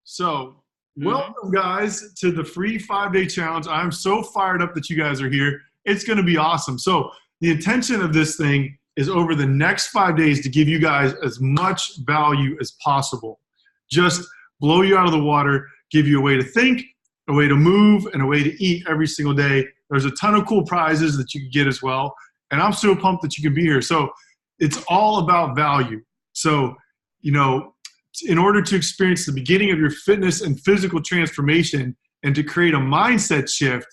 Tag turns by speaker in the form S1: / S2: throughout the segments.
S1: So, welcome guys to the free 5-day challenge. I'm so fired up that you guys are here. It's going to be awesome. So, the intention of this thing is over the next 5 days to give you guys as much value as possible. Just blow you out of the water, give you a way to think, a way to move, and a way to eat every single day. There's a ton of cool prizes that you can get as well. And I'm so pumped that you can be here. So, it's all about value. So, in order to experience the beginning of your fitness and physical transformation and to create a mindset shift,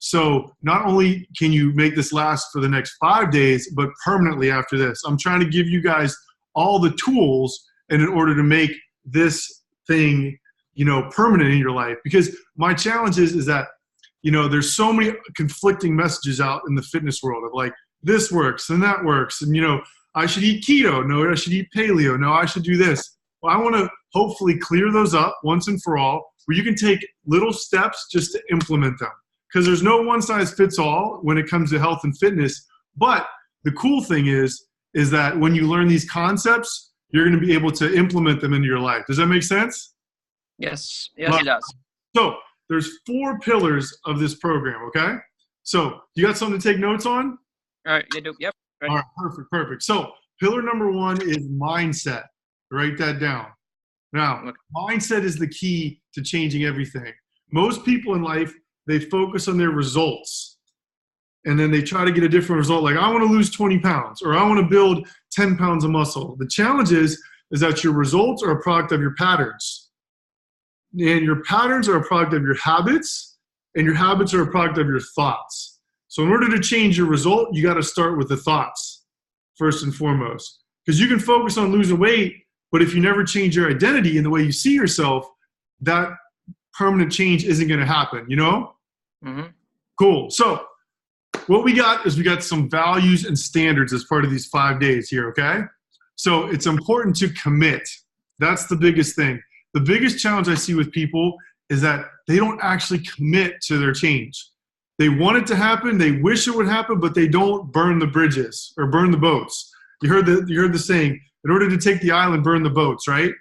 S1: so not only can you make this last for the next 5 days, but permanently after this. I'm trying to give you guys all the tools in order to make this thing, permanent in your life. Because my challenge is that, there's so many conflicting messages out in the fitness world of like, this works and that works. And, I should eat keto. No, I should eat paleo. No, I should do this. Well, I want to hopefully clear those up once and for all, where you can take little steps just to implement them. Because there's no one size fits all when it comes to health and fitness. But the cool thing is that when you learn these concepts, you're going to be able to implement them into your life. Does that make sense?
S2: Yes, it does.
S1: So there's 4 pillars of this program, okay? So you got something to take notes on?
S2: All right, you do. Yep. Ready.
S1: All right, perfect. So pillar number 1 is mindset. Write that down. Now, mindset is the key to changing everything. Most people in life, they focus on their results. And then they try to get a different result. Like, I want to lose 20 pounds or I want to build 10 pounds of muscle. The challenge is that your results are a product of your patterns. And your patterns are a product of your habits. And your habits are a product of your thoughts. So in order to change your result, you got to start with the thoughts first and foremost. Because you can focus on losing weight, but if you never change your identity and the way you see yourself, that permanent change isn't going to happen,
S2: Mm-hmm.
S1: Cool. So what we got some values and standards as part of these 5 days here, okay? So it's important to commit. That's the biggest thing. The biggest challenge I see with people is that they don't actually commit to their change. They want it to happen, they wish it would happen, but they don't burn the bridges or burn the boats. You heard the saying, in order to take the island, burn the boats, right?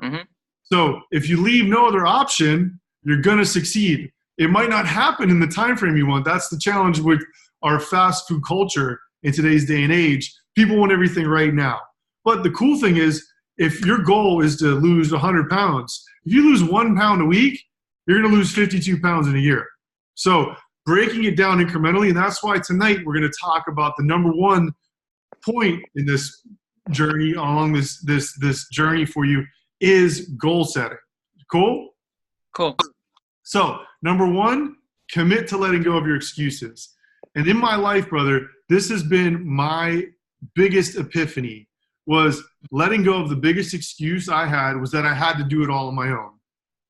S2: Mm-hmm.
S1: So if you leave no other option, you're going to succeed. It might not happen in the time frame you want. That's the challenge with our fast food culture in today's day and age. People want everything right now. But the cool thing is, if your goal is to lose 100 pounds, if you lose 1 pound a week, you're going to lose 52 pounds in a year. So breaking it down incrementally, and that's why tonight we're going to talk about the number 1 point in this journey, along this journey for you, is goal setting. Cool?
S2: Cool.
S1: So, number 1, commit to letting go of your excuses. And in my life, brother, this has been my biggest epiphany, was letting go of the biggest excuse I had was that I had to do it all on my own.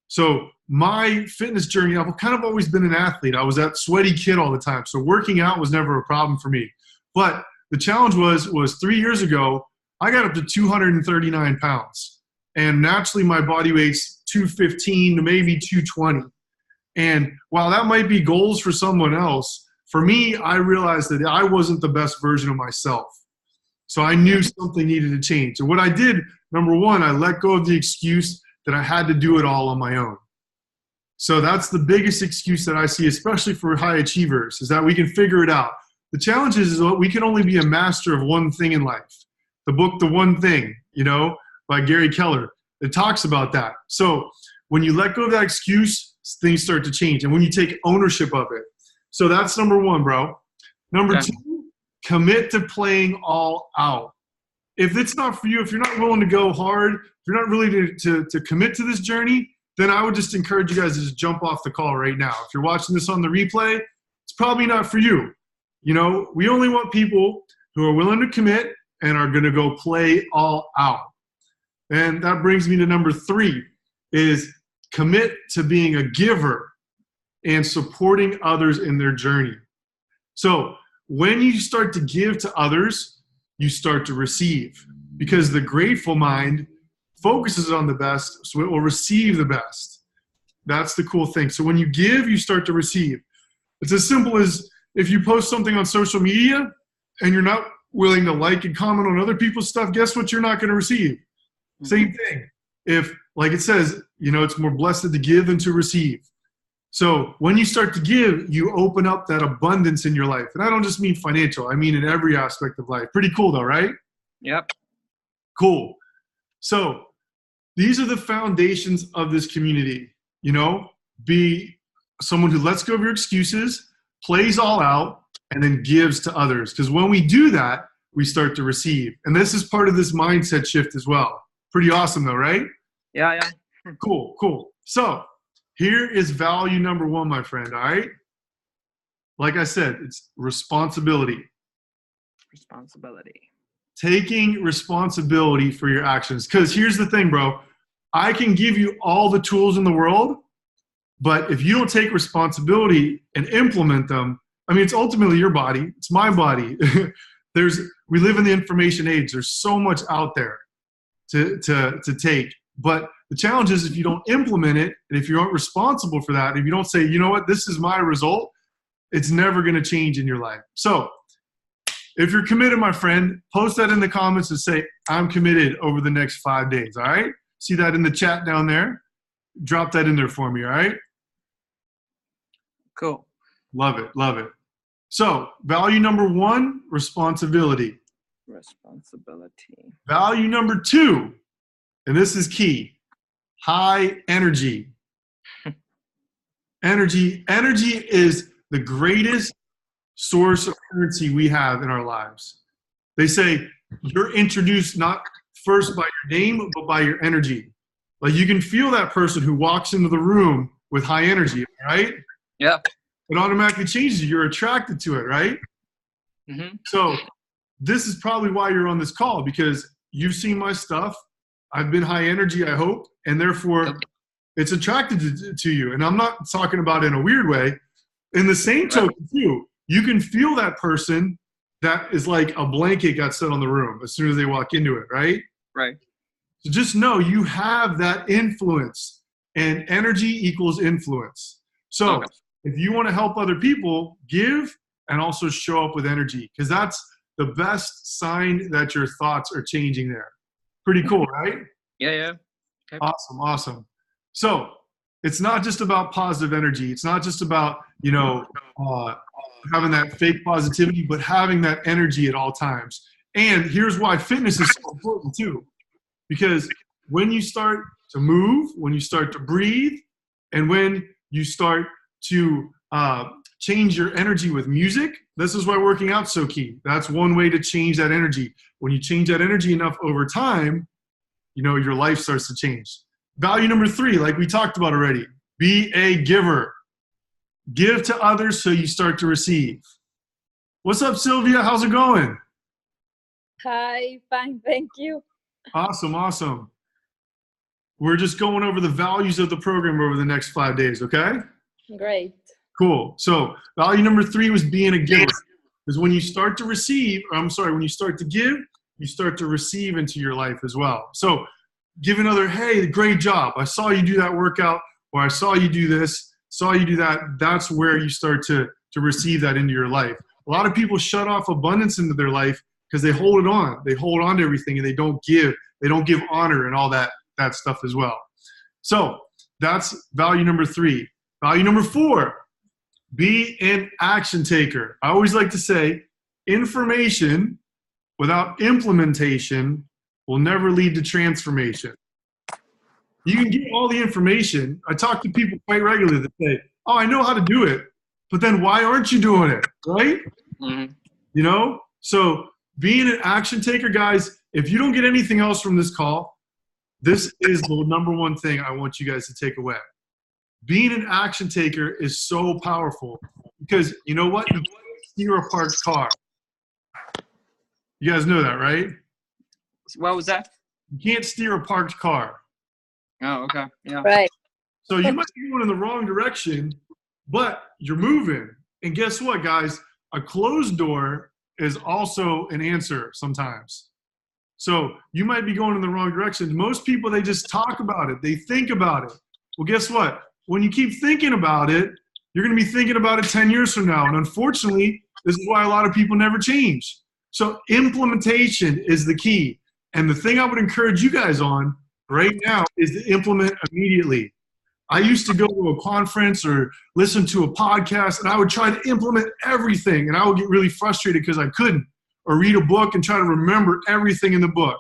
S1: So my fitness journey, I've kind of always been an athlete. I was that sweaty kid all the time. So working out was never a problem for me. But the challenge was 3 years ago, I got up to 239 pounds. And naturally my body weight's 215 to maybe 220. And while that might be goals for someone else, for me, I realized that I wasn't the best version of myself. So I knew something needed to change. And what I did, number 1, I let go of the excuse that I had to do it all on my own. So that's the biggest excuse that I see, especially for high achievers, is that we can figure it out. The challenge is we can only be a master of one thing in life. The book, The One Thing, by Gary Keller, it talks about that. So when you let go of that excuse, things start to change. And when you take ownership of it. So that's number 1, bro. Number 2, commit to playing all out. If it's not for you, if you're not willing to go hard, if you're not really to commit to this journey, then I would just encourage you guys to just jump off the call right now. If you're watching this on the replay, it's probably not for you. We only want people who are willing to commit and are going to go play all out. And that brings me to number 3, is commit to being a giver and supporting others in their journey. So when you start to give to others, you start to receive, because the grateful mind focuses on the best, so it will receive the best. That's the cool thing. So when you give, you start to receive. It's as simple as if you post something on social media and you're not willing to like and comment on other people's stuff, guess what you're not going to receive? Same thing. If, like it says, You know, it's more blessed to give than to receive. So when you start to give, you open up that abundance in your life. And I don't just mean financial. I mean in every aspect of life. Pretty cool though, right?
S2: Yep.
S1: Cool. So these are the foundations of this community. You know, be someone who lets go of your excuses, plays all out, and then gives to others. Because when we do that, we start to receive. And this is part of this mindset shift as well. Pretty awesome though, right?
S2: Yeah.
S1: Cool, cool. So here is value number one, my friend, all right? Like I said, it's responsibility.
S2: Responsibility.
S1: Taking responsibility for your actions. Because here's the thing, bro. I can give you all the tools in the world, but if you don't take responsibility and implement them, I mean, it's ultimately your body. It's my body. We live in the information age. There's so much out there to take. But the challenge is if you don't implement it, and if you aren't responsible for that, if you don't say, you know what, this is my result, it's never going to change in your life. So if you're committed, my friend, post that in the comments and say, I'm committed over the next 5 days, all right? See that in the chat down there? Drop that in there for me, all right?
S2: Cool.
S1: Love it, love it. So value number one, responsibility.
S2: Responsibility.
S1: Value number two, and this is key, high energy. Energy is the greatest source of currency we have in our lives. They say you're introduced not first by your name, but by your energy. Like you can feel that person who walks into the room with high energy, right?
S2: Yep.
S1: It automatically changes you. You're attracted to it, right?
S2: Mm-hmm.
S1: So this is probably why you're on this call, because you've seen my stuff. I've been high energy, I hope, and therefore it's attracted to you. And I'm not talking about it in a weird way. In the same token, too, you can feel that person that is like a blanket got set on the room as soon as they walk into it, right?
S2: Right.
S1: So just know you have that influence, and energy equals influence. So if you want to help other people, give and also show up with energy, because that's the best sign that your thoughts are changing there. Pretty cool, right?
S2: Yeah. Okay.
S1: Awesome, awesome. So it's not just about positive energy. It's not just about, having that fake positivity, but having that energy at all times. And here's why fitness is so important too. Because when you start to move, when you start to breathe, and when you start to change your energy with music, this is why working out's so key. That's one way to change that energy. When you change that energy enough over time, your life starts to change. Value number three, like we talked about already, be a giver. Give to others so you start to receive. What's up, Sylvia? How's it going?
S3: Hi, fine, thank you.
S1: Awesome, awesome. We're just going over the values of the program over the next 5 days, okay?
S3: Great.
S1: Cool. So value number three was being a giver. Because when you start to receive, when you start to give, you start to receive into your life as well. So give another, hey, great job. I saw you do that workout, or I saw you do this, saw you do that. That's where you start to receive that into your life. A lot of people shut off abundance into their life because they hold it on. They hold on to everything and they don't give. They don't give honor and all that stuff as well. So that's value number three. Value number four, be an action taker. I always like to say information without implementation will never lead to transformation. You can get all the information. I talk to people quite regularly that say, oh, I know how to do it, but then why aren't you doing it, right?
S2: Mm-hmm.
S1: So being an action taker, guys, if you don't get anything else from this call, this is the number one thing I want you guys to take away. Being an action taker is so powerful because you know what? You can't steer a parked car. You guys know that, right?
S2: What was that?
S1: You can't steer a parked car.
S2: Oh, okay. Yeah.
S3: Right.
S1: So you might be going in the wrong direction, but you're moving. And guess what, guys? A closed door is also an answer sometimes. So you might be going in the wrong direction. Most people, they just talk about it. They think about it. Well, guess what? When you keep thinking about it, you're going to be thinking about it 10 years from now. And unfortunately, this is why a lot of people never change. So implementation is the key. And the thing I would encourage you guys on, right now is to implement immediately. I used to go to a conference or listen to a podcast, and I would try to implement everything, and I would get really frustrated because I couldn't, or read a book and try to remember everything in the book.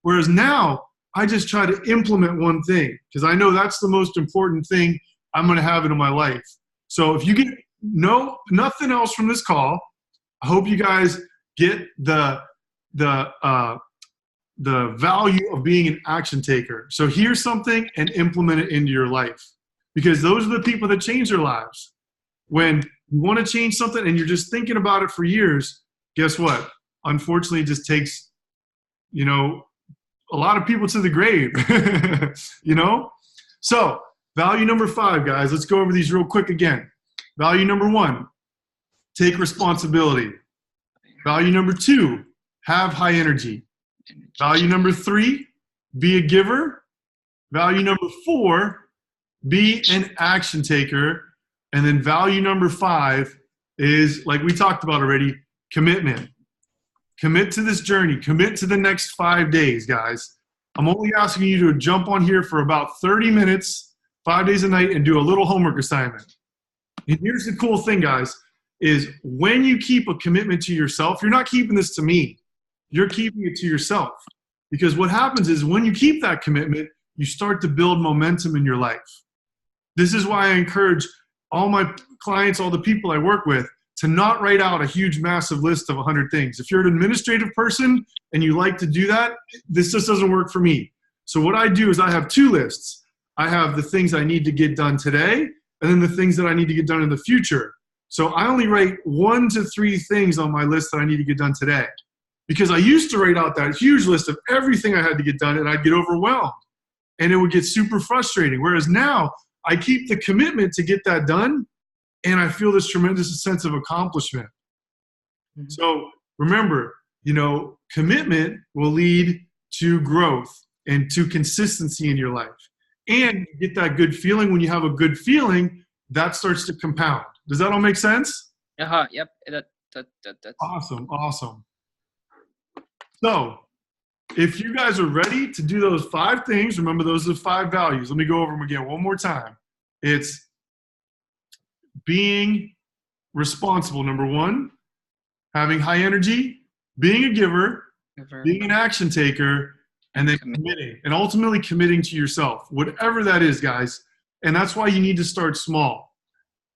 S1: Whereas now, I just try to implement one thing because I know that's the most important thing I'm going to have in my life. So if you get nothing else from this call, I hope you guys get the value of being an action taker. So hear something and implement it into your life, because those are the people that change their lives. When you want to change something and you're just thinking about it for years, guess what? Unfortunately, it just takes, a lot of people to the grave, So value number 5, guys, let's go over these real quick again. Value number 1, take responsibility. Value number 2, have high energy. Value number 3, be a giver. Value number 4, be an action taker. And then value number 5 is, like we talked about already, commitment. Commit to this journey. Commit to the next 5 days, guys. I'm only asking you to jump on here for about 30 minutes, 5 days a night, and do a little homework assignment. And here's the cool thing, guys, is when you keep a commitment to yourself, you're not keeping this to me. You're keeping it to yourself. Because what happens is when you keep that commitment, you start to build momentum in your life. This is why I encourage all my clients, all the people I work with, to not write out a huge, massive list of 100 things. If you're an administrative person and you like to do that, this just doesn't work for me. So what I do is I have 2 lists. I have the things I need to get done today, and then the things that I need to get done in the future. So I only write 1 to 3 things on my list that I need to get done today. Because I used to write out that huge list of everything I had to get done, and I'd get overwhelmed. And it would get super frustrating. Whereas now, I keep the commitment to get that done, and I feel this tremendous sense of accomplishment. Mm-hmm. So remember, commitment will lead to growth and to consistency in your life. And you get that good feeling. When you have a good feeling, that starts to compound. Does that all make sense?
S2: Yep. That's
S1: Awesome. So if you guys are ready to do those 5 things, remember those are the 5 values. Let me go over them again one more time. It's being responsible, number 1, having high energy, being a giver, being an action taker, and then committing, and ultimately committing to yourself, whatever that is, guys. And that's why you need to start small,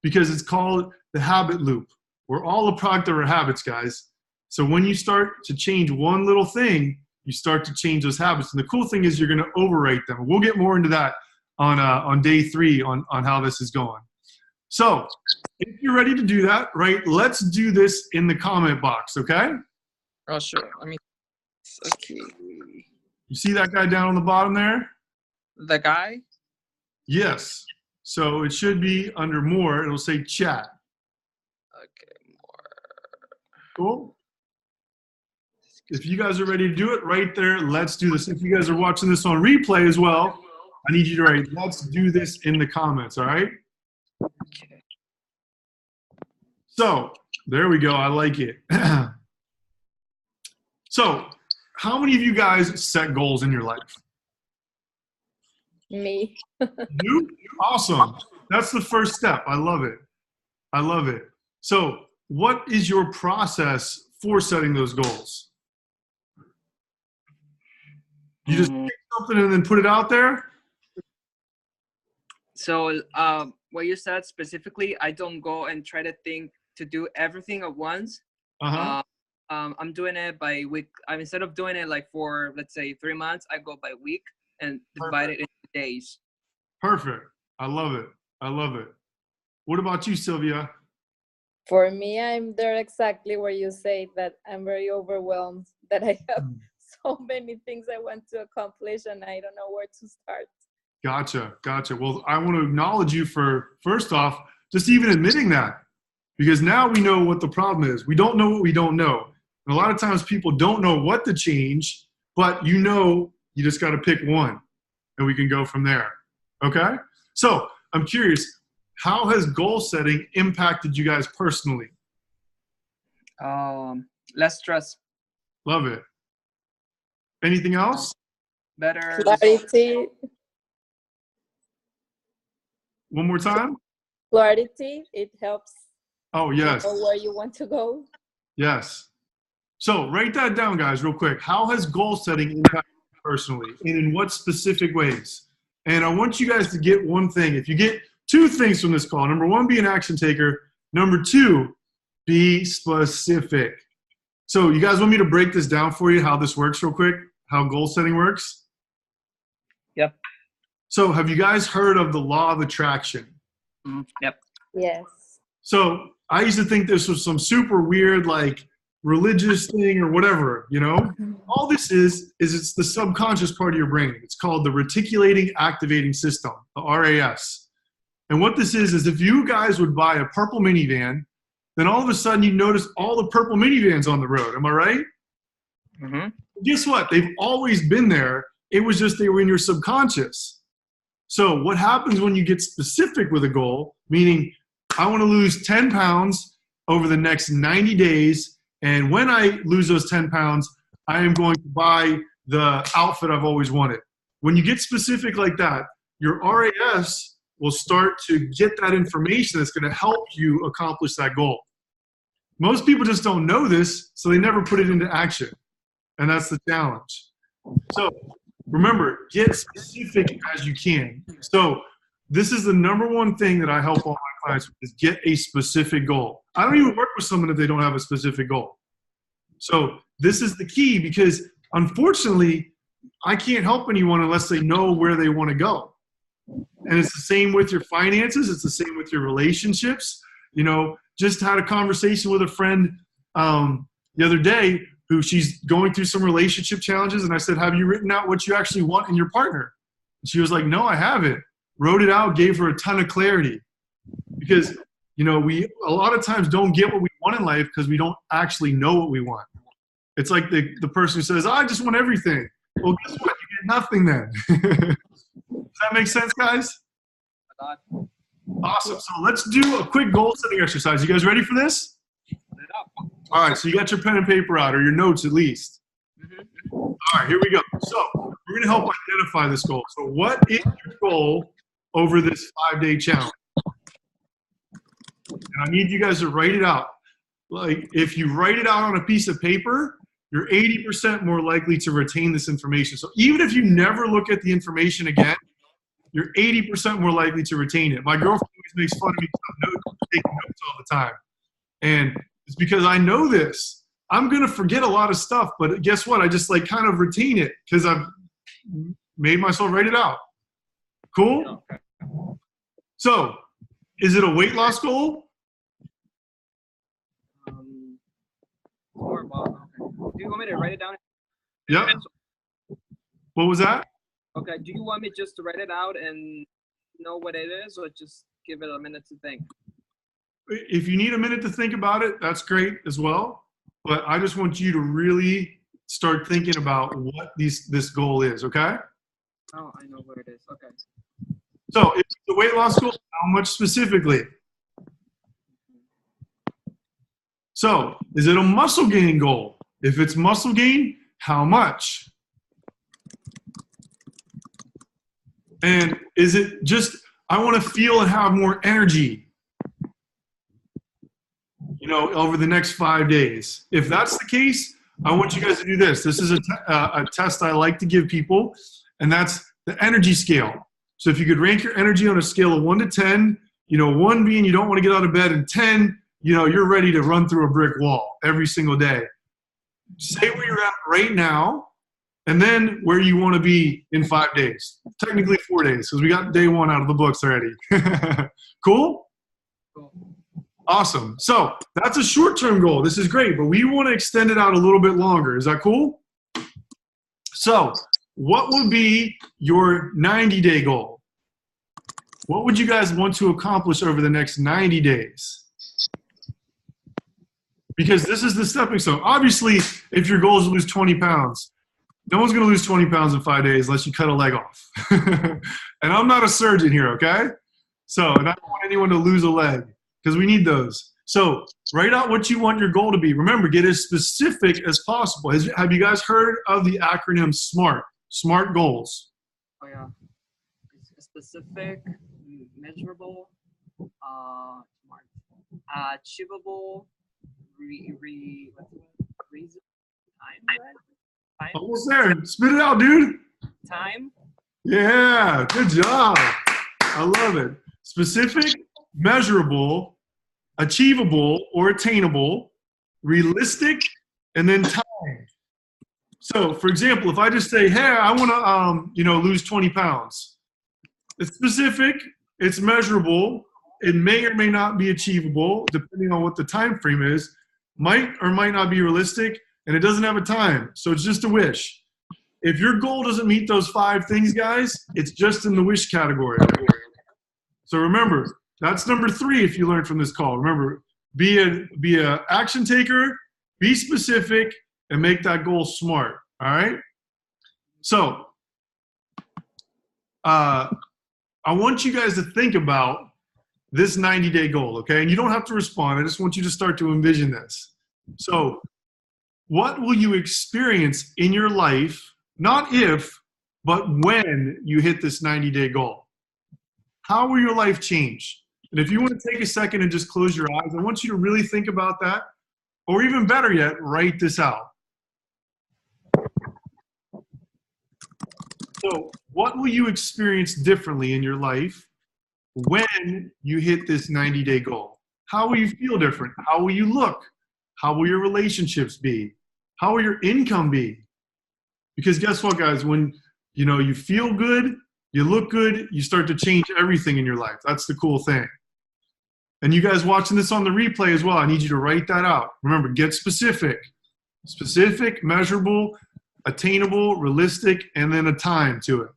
S1: because it's called the habit loop. We're all a product of our habits, guys. So when you start to change one little thing, you start to change those habits. And the cool thing is you're going to overwrite them. We'll get more into that on day 3 on how this is going. So if you're ready to do that, right, let's do this in the comment box, okay?
S2: Oh, sure. Okay.
S1: You see that guy down on the bottom there?
S2: The guy?
S1: Yes. So it should be under more. It'll say chat.
S2: Okay, more.
S1: Cool. If you guys are ready to do it right there, let's do this. If you guys are watching this on replay as well, I need you to write, let's do this in the comments, all right?
S2: Okay.
S1: So there we go. I like it. So how many of you guys set goals in your life?
S3: Me.
S1: You? Awesome. That's the first step. I love it. So what is your process for setting those goals? You just pick something and then put it out there?
S2: So what you said specifically, I don't go and try to think to do everything at once. I'm doing it by week. Instead of doing it like for, let's say, 3 months, I go by week and divide it into days.
S1: Perfect. I love it. What about you, Sylvia?
S3: For me, I'm there exactly where you say that I'm very overwhelmed, that I have so many things I want to accomplish and I don't know where to start.
S1: Gotcha. Well, I want to acknowledge you for, first off, just even admitting that. Because now we know what the problem is. We don't know what we don't know. And a lot of times people don't know what to change, but you just got to pick one and we can go from there. Okay? So I'm curious, how has goal setting impacted you guys personally?
S2: Less stress.
S1: Love it. Anything else?
S2: better results.
S3: Clarity.
S1: One more time.
S3: Clarity. It helps.
S1: Oh, yes.
S3: To know where you want to go.
S1: Yes. So write that down, guys, real quick. How has goal setting impacted you personally, and in what specific ways? And I want you guys to get one thing. If you get two things from this call, number one, be an action taker. Number two, be specific. So you guys want me to break this down for you, how this works real quick, how goal setting works?
S2: Yep.
S1: So have you guys heard of the law of attraction?
S2: Yep.
S3: Yes.
S1: So I used to think this was some super weird, like, religious thing or whatever, you know? All this is it's the subconscious part of your brain. It's called the Reticulating Activating System, the RAS. And what this is if you guys would buy a purple minivan, then all of a sudden you notice all the purple minivans on the road. Am I right?
S2: Mm-hmm.
S1: Guess what? They've always been there. It was just they were in your subconscious. So what happens when you get specific with a goal, meaning I want to lose 10 pounds over the next 90 days, and when I lose those 10 pounds, I am going to buy the outfit I've always wanted. When you get specific like that, your RAS will start to get that information that's going to help you accomplish that goal. Most people just don't know this, so they never put it into action. And that's the challenge. So remember, get specific as you can. So this is the number one thing that I help all my clients with, is get a specific goal. I don't even work with someone if they don't have a specific goal. So this is the key, because unfortunately, I can't help anyone unless they know where they want to go. And it's the same with your finances. It's the same with your relationships. You know, just had a conversation with a friend the other day who she's going through some relationship challenges. And I said, have you written out what you actually want in your partner? And she was like, no, I haven't. Wrote it out, gave her a ton of clarity. Because, you know, we a lot of times don't get what we want in life because we don't actually know what we want. It's like the person who says, I just want everything. Well, guess what? You get nothing then. Does that make sense, guys? Awesome. So let's do a quick goal setting exercise. You guys ready for this? All right. So you got your pen and paper out, or your notes at least. All right. Here we go. So we're going to help identify this goal. So what is your goal over this 5-day challenge? And I need you guys to write it out. Like, if you write it out on a piece of paper, you're 80% more likely to retain this information. So even if you never look at the information again, you're 80% more likely to retain it. My girlfriend always makes fun of me because I'm taking notes all the time. And it's because I know this. I'm going to forget a lot of stuff, but guess what? I just like kind of retain it because I've made myself write it out. Cool? So, is it a weight loss goal?
S2: Do you want me to write it down?
S1: Yeah. What was that?
S2: Okay. Do you want me just to write it out and know what it is, or just give it a minute to think?
S1: If you need a minute to think about it, that's great as well. But I just want you to really start thinking about what this goal is, okay?
S2: Oh, I know what it is. Okay.
S1: So if it's the weight loss goal, how much specifically? So is it a muscle gain goal? If it's muscle gain, how much? And is it just, I want to feel and have more energy, you know, over the next 5 days? If that's the case, I want you guys to do this. This is a test I like to give people, and that's the energy scale. So if you could rank your energy on a scale of 1 to 10, you know, 1 being you don't want to get out of bed, and 10, you know, you're ready to run through a brick wall every single day. Say where you're at right now, and then where you want to be in 5 days. Technically 4 days, because we got day 1 out of the books already. Cool?
S2: Cool.
S1: Awesome. So that's a short-term goal. This is great, but we want to extend it out a little bit longer. Is that cool? So what would be your 90-day goal? What would you guys want to accomplish over the next 90 days? Because this is the stepping stone. Obviously, if your goal is to lose 20 pounds, no one's going to lose 20 pounds in 5 days unless you cut a leg off. And I'm not a surgeon here, okay? So, and I don't want anyone to lose a leg because we need those. So write out what you want your goal to be. Remember, get as specific as possible. Have you guys heard of the acronym SMART? SMART goals.
S2: Oh yeah, it's specific, measurable, smart, achievable, what's the word? Reason, time, right? Time,
S1: Almost there. Spit it out, dude.
S2: time.
S1: Yeah, good job. I love it. Specific, measurable, achievable or attainable, realistic, and then time. So, for example, if I just say, "Hey, I want to, lose 20 pounds," it's specific, it's measurable, it may or may not be achievable, depending on what the time frame is, might or might not be realistic, and it doesn't have a time. So it's just a wish. If your goal doesn't meet those 5 things, guys, it's just in the wish category. So remember, that's number 3 if you learned from this call. Remember, be a action taker, be specific, and make that goal SMART, all right? So I want you guys to think about this 90-day goal, okay? And you don't have to respond. I just want you to start to envision this. So what will you experience in your life, not if, but when you hit this 90-day goal? How will your life change? And if you want to take a second and just close your eyes, I want you to really think about that. Or even better yet, write this out. So what will you experience differently in your life when you hit this 90-day goal? How will you feel different? How will you look? How will your relationships be? How will your income be? Because guess what, guys? When you feel good, you look good, you start to change everything in your life. That's the cool thing. And you guys watching this on the replay as well, I need you to write that out. Remember, get specific. Specific, measurable, attainable, realistic, and then a time to it.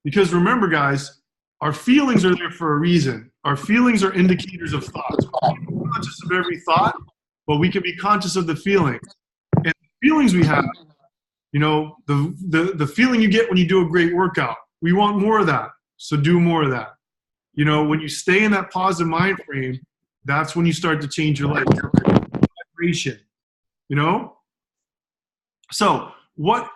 S1: Because remember, guys, our feelings are there for a reason. Our feelings are indicators of thoughts. We can be conscious of every thought, but we can be conscious of the feelings. And the feelings we have, the feeling you get when you do a great workout, we want more of that, so do more of that. When you stay in that positive mind frame, that's when you start to change your life. Vibration, So what,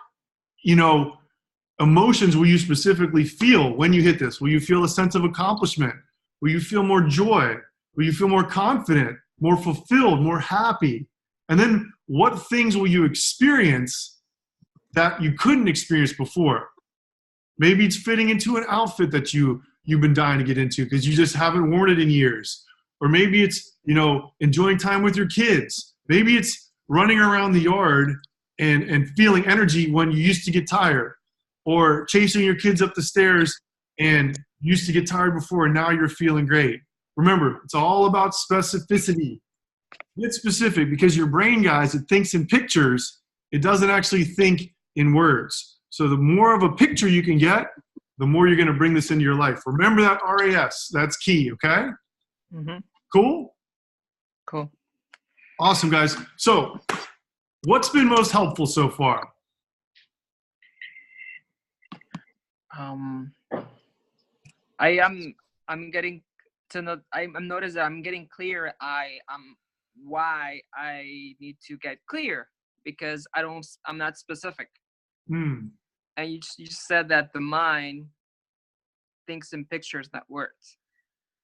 S1: emotions will you specifically feel when you hit this? Will you feel a sense of accomplishment? Will you feel more joy? Will you feel more confident, more fulfilled, more happy? And then what things will you experience that you couldn't experience before? Maybe it's fitting into an outfit that you've been dying to get into because you just haven't worn it in years. Or maybe it's, enjoying time with your kids. Maybe it's running around the yard and feeling energy when you used to get tired. Or chasing your kids up the stairs and used to get tired before and now you're feeling great. Remember, it's all about specificity. Get specific because your brain, guys, it thinks in pictures. It doesn't actually think in words. So the more of a picture you can get, the more you're going to bring this into your life. Remember that RAS. That's key, okay?
S2: Mm-hmm.
S1: Cool?
S2: Cool.
S1: Awesome, guys. So what's been most helpful so far?
S2: I'm getting to know. I'm noticed that I'm getting clear. Why I need to get clear because I'm not specific. And you just said that the mind thinks in pictures, not words,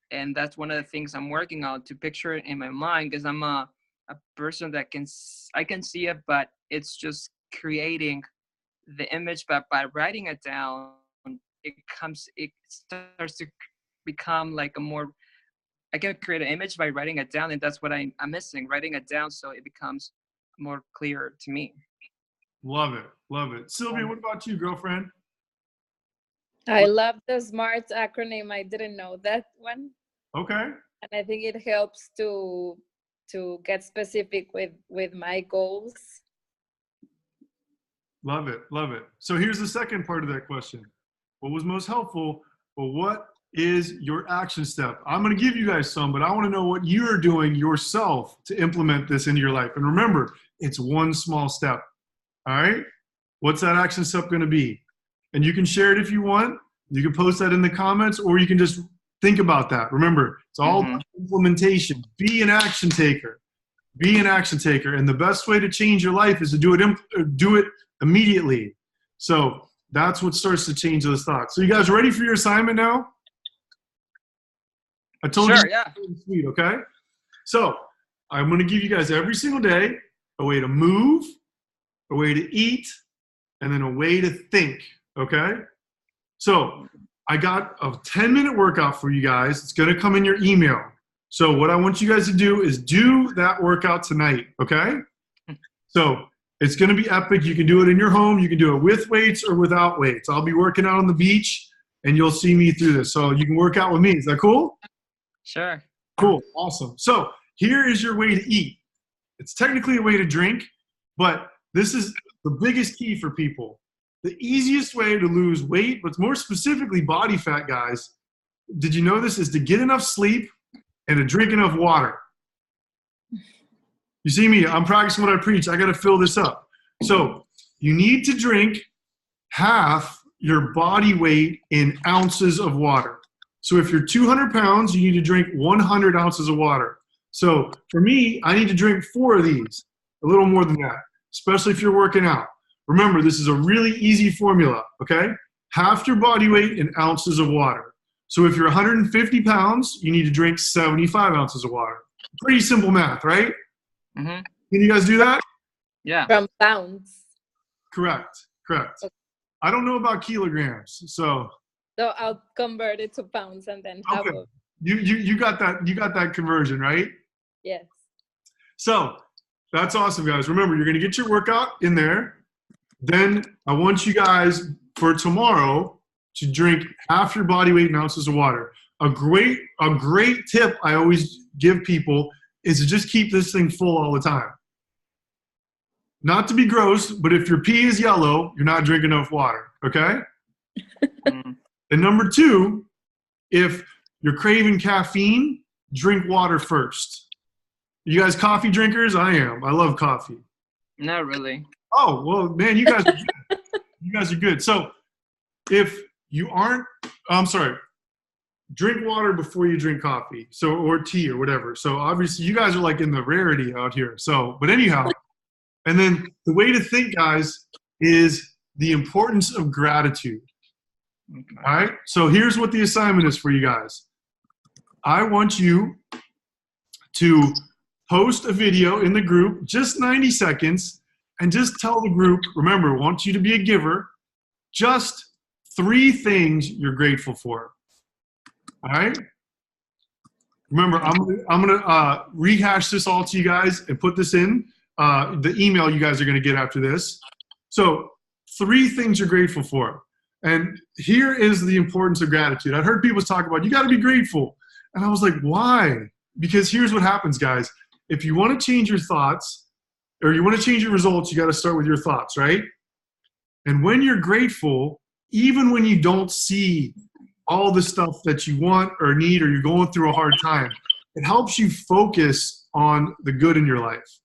S2: and that's one of the things I'm working on to picture it in my mind because I'm a person that I can see it, but it's just creating the image. But by writing it down, it starts to become like I can create an image by writing it down, and that's what I'm missing, writing it down so it becomes more clear to me.
S1: Love it. Love it. Sylvia, what about you, girlfriend?
S3: I love the SMART acronym. I didn't know that one.
S1: Okay.
S3: And I think it helps to get specific with my goals.
S1: Love it. Love it. So here's the second part of that question. What was most helpful? Well, what is your action step? I'm going to give you guys some, but I want to know what you're doing yourself to implement this into your life. And remember, it's one small step. All right? What's that action step going to be? And you can share it if you want. You can post that in the comments, or you can just think about that. Remember, it's all about implementation. Be an action taker. Be an action taker. And the best way to change your life is to do it immediately. So that's what starts to change those thoughts. So you guys ready for your assignment now? I told you.
S2: Yeah.
S1: Sweet, okay? So I'm going to give you guys every single day a way to move, a way to eat, and then a way to think, okay? So I got a 10-minute workout for you guys. It's going to come in your email. So what I want you guys to do is do that workout tonight, okay? So it's going to be epic. You can do it in your home. You can do it with weights or without weights. I'll be working out on the beach, and you'll see me through this. So you can work out with me. Is that cool?
S2: Sure.
S1: Cool. Awesome. So here is your way to eat. It's technically a way to drink, but this is the biggest key for people. The easiest way to lose weight, but more specifically body fat, guys, did you know this, is to get enough sleep and to drink enough water. You see me, I'm practicing what I preach. I got to fill this up. So you need to drink half your body weight in ounces of water. So if you're 200 pounds, you need to drink 100 ounces of water. So for me, I need to drink 4 of these, a little more than that, especially if you're working out. Remember, this is a really easy formula, okay? Half your body weight in ounces of water. So if you're 150 pounds, you need to drink 75 ounces of water. Pretty simple math, right?
S2: Mm-hmm.
S1: Can you guys do that?
S2: Yeah.
S3: From pounds.
S1: Correct.
S3: Okay.
S1: I don't know about kilograms, so
S3: I'll convert it to pounds and then half
S1: okay.
S3: of.
S1: You got that conversion, right?
S3: Yes.
S1: So that's awesome, guys. Remember, you're gonna get your workout in there. Then I want you guys for tomorrow to drink half your body weight in ounces of water. A great tip I always give people is to just keep this thing full all the time. Not to be gross, but if your pee is yellow, you're not drinking enough water, okay? And number 2, if you're craving caffeine, drink water first. You guys coffee drinkers? I am. I love coffee.
S2: Not really.
S1: Oh, well, man, you guys are good. You guys are good. So if you aren't, I'm sorry, drink water before you drink coffee, so, or tea or whatever. So obviously you guys are like in the rarity out here. So, but anyhow, and then the way to think, guys, is the importance of gratitude.
S2: Okay.
S1: All right. So here's what the assignment is for you guys. I want you to post a video in the group, just 90 seconds, and just tell the group, remember, I want you to be a giver, just 3 things you're grateful for. All right? Remember, I'm gonna rehash this all to you guys and put this in the email you guys are gonna get after this. So 3 things you're grateful for. And here is the importance of gratitude. I've heard people talk about, you gotta be grateful. And I was like, why? Because here's what happens, guys. If you wanna change your thoughts, or you wanna change your results, you gotta start with your thoughts, right? And when you're grateful, even when you don't see all the stuff that you want or need, or you're going through a hard time, it helps you focus on the good in your life.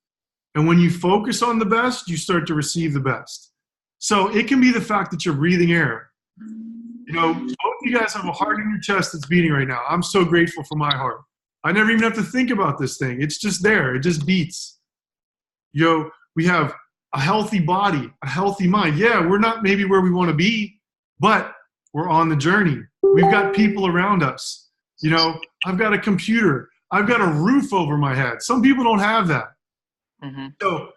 S1: And when you focus on the best, you start to receive the best. So it can be the fact that you're breathing air. You know, both of you guys have a heart in your chest that's beating right now. I'm so grateful for my heart. I never even have to think about this thing. It's just there. It just beats. You know, we have a healthy body, a healthy mind. Yeah, we're not maybe where we want to be, but we're on the journey. We've got people around us. You know, I've got a computer. I've got a roof over my head. Some people don't have that.
S2: Mm-hmm.
S1: So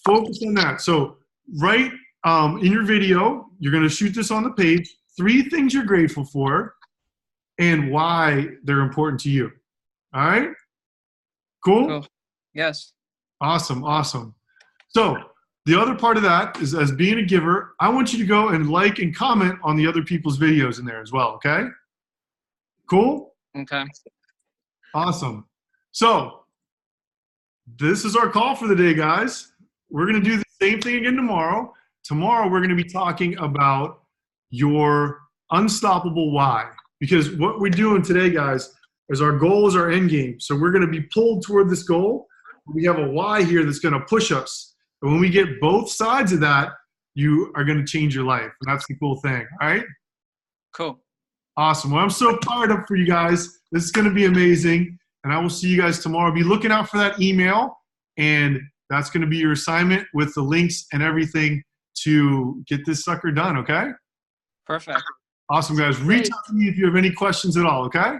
S1: focus on that. So write in your video, you're going to shoot this on the page, 3 things you're grateful for and why they're important to you. All right? Cool?
S2: Yes.
S1: Awesome, awesome. So the other part of that is, as being a giver, I want you to go and like and comment on the other people's videos in there as well, okay? Cool?
S2: Okay.
S1: Awesome. So this is our call for the day, guys. We're going to do the same thing again tomorrow. Tomorrow we're going to be talking about your unstoppable why. Because what we're doing today, guys, is our goal is our end game. So we're going to be pulled toward this goal. We have a why here that's going to push us. And when we get both sides of that, you are going to change your life. And that's the cool thing. All right?
S2: Cool.
S1: Awesome. Well, I'm so fired up for you guys. This is going to be amazing. And I will see you guys tomorrow. Be looking out for that email. And that's going to be your assignment with the links and everything to get this sucker done, okay?
S2: Perfect.
S1: Awesome, guys. Reach out to me if you have any questions at all, okay?